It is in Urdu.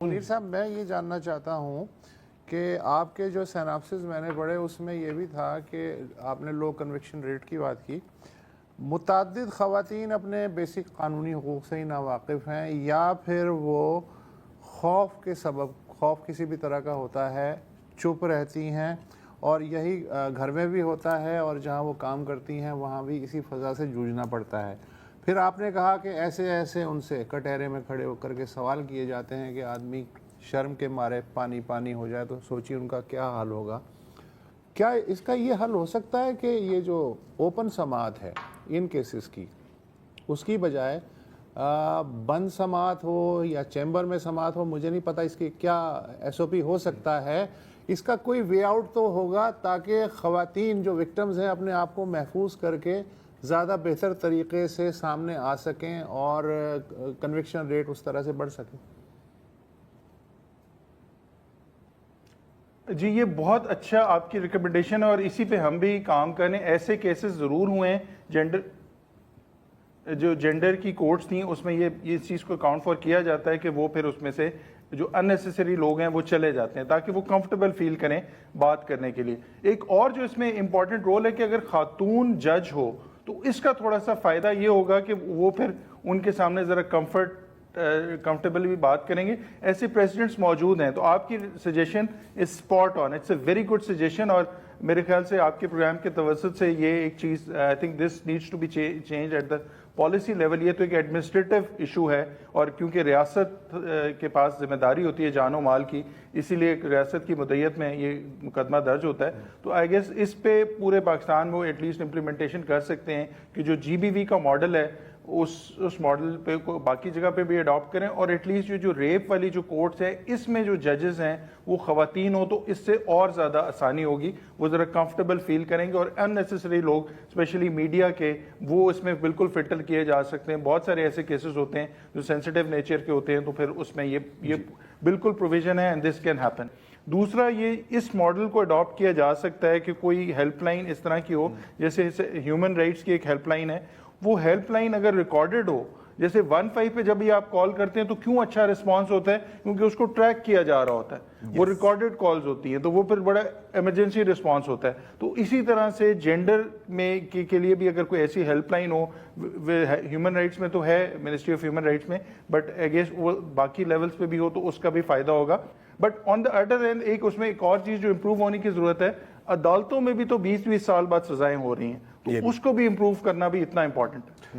منیر صاحب میں یہ جاننا چاہتا ہوں کہ آپ کے جو سیناپسز میں نے پڑھے اس میں یہ بھی تھا کہ آپ نے لو کنوکشن ریٹ کی بات کی، متعدد خواتین اپنے بیسک قانونی حقوق سے ہی ناواقف ہیں یا پھر وہ خوف کے سبب، خوف کسی بھی طرح کا ہوتا ہے، چپ رہتی ہیں اور یہی گھر میں بھی ہوتا ہے اور جہاں وہ کام کرتی ہیں وہاں بھی اسی فضا سے جوجھنا پڑتا ہے۔ پھر آپ نے کہا کہ ایسے ان سے کٹہرے میں کھڑے ہو کر کے سوال کیے جاتے ہیں کہ آدمی شرم کے مارے پانی پانی ہو جائے تو سوچیے ان کا کیا حال ہوگا۔ کیا اس کا یہ حل ہو سکتا ہے کہ یہ جو اوپن سماعت ہے ان کیسز کی، اس کی بجائے بند سماعت ہو یا چیمبر میں سماعت ہو، مجھے نہیں پتا اس کی کیا ایس او پی ہو سکتا ہے، اس کا کوئی وے آؤٹ تو ہوگا تاکہ خواتین جو وکٹمز ہیں اپنے آپ کو محفوظ کر کے زیادہ بہتر طریقے سے سامنے آ سکیں اور کنوکشن ریٹ اس طرح سے بڑھ سکے؟ جی یہ بہت اچھا آپ کی ریکمنڈیشن ہے اور اسی پہ ہم بھی کام کریں۔ ایسے کیسز ضرور ہوئے ہیں جینڈر کی کورٹس تھیں، اس میں یہ چیز کو اکاؤنٹ فار کیا جاتا ہے کہ وہ پھر اس میں سے جو اننیسیسری لوگ ہیں وہ چلے جاتے ہیں تاکہ وہ کمفرٹیبل فیل کریں بات کرنے کے لیے۔ ایک اور جو اس میں امپورٹنٹ رول ہے کہ اگر خاتون جج ہو تو اس کا تھوڑا سا فائدہ یہ ہوگا کہ وہ پھر ان کے سامنے ذرا کمفرٹیبلی بھی بات کریں گے۔ ایسے پریزیڈنٹس موجود ہیں، تو آپ کی suggestion is spot on, it's a very good suggestion, اور میرے خیال سے آپ کے پروگرام کے توسط سے یہ ایک چیز I think this needs to be change at the policy level. یہ تو ایک ایڈمنسٹریٹو ایشو ہے اور کیونکہ ریاست کے پاس ذمہ داری ہوتی ہے جان و مال کی، اسی لیے ریاست کی مدعیت میں یہ مقدمہ درج ہوتا ہے، تو آئی گیس اس پہ پورے پاکستان میں ایٹ لیسٹ امپلیمنٹیشن کر سکتے ہیں کہ جو جی بی وی کا ماڈل ہے اس ماڈل پہ باقی جگہ پہ بھی اڈاپٹ کریں، اور ایٹ لیسٹ جو ریپ والی جو کورٹس ہے اس میں جو ججز ہیں وہ خواتین ہو تو اس سے اور زیادہ آسانی ہوگی، وہ ذرا کمفرٹیبل فیل کریں گے، اور ان نیسیسری لوگ اسپیشلی میڈیا کے وہ اس میں بالکل فلٹر کیے جا سکتے ہیں۔ بہت سارے ایسے کیسز ہوتے ہیں جو سینسیٹیو نیچر کے ہوتے ہیں، تو پھر اس میں یہ بالکل پروویژن ہے اینڈ دس کین ہیپن۔ دوسرا یہ اس ماڈل کو اڈاپٹ کیا جا سکتا ہے کہ کوئی ہیلپ لائن اس طرح کی ہو، جیسے ہیومن رائٹس کی ایک ہیلپ لائن ہے، وہ ہیلپ لائن اگر ریکارڈڈ ہو، جیسے 15 پہ جب بھی آپ کال کرتے ہیں تو کیوں اچھا رسپانس ہوتا ہے؟ کیونکہ اس کو ٹریک کیا جا رہا ہوتا ہے، وہ ریکارڈڈ کالز ہوتی ہیں تو وہ پھر بڑا ایمرجنسی رسپانس ہوتا ہے۔ تو اسی طرح سے جینڈر میں کے لیے بھی اگر کوئی ایسی ہیلپ لائن ہو، ہیومن رائٹس میں تو ہے، منسٹری آف ہیومن رائٹس میں، بٹ آئی گیس وہ باقی لیولز پہ بھی ہو تو اس کا بھی فائدہ ہوگا۔ But on the other end اس میں ایک اور چیز جو امپروو ہونے کی ضرورت ہے، عدالتوں میں بھی تو 20 سال بعد سزائیں ہو رہی ہیں، تو اس کو بھی امپروو کرنا بھی اتنا امپورٹنٹ ہے۔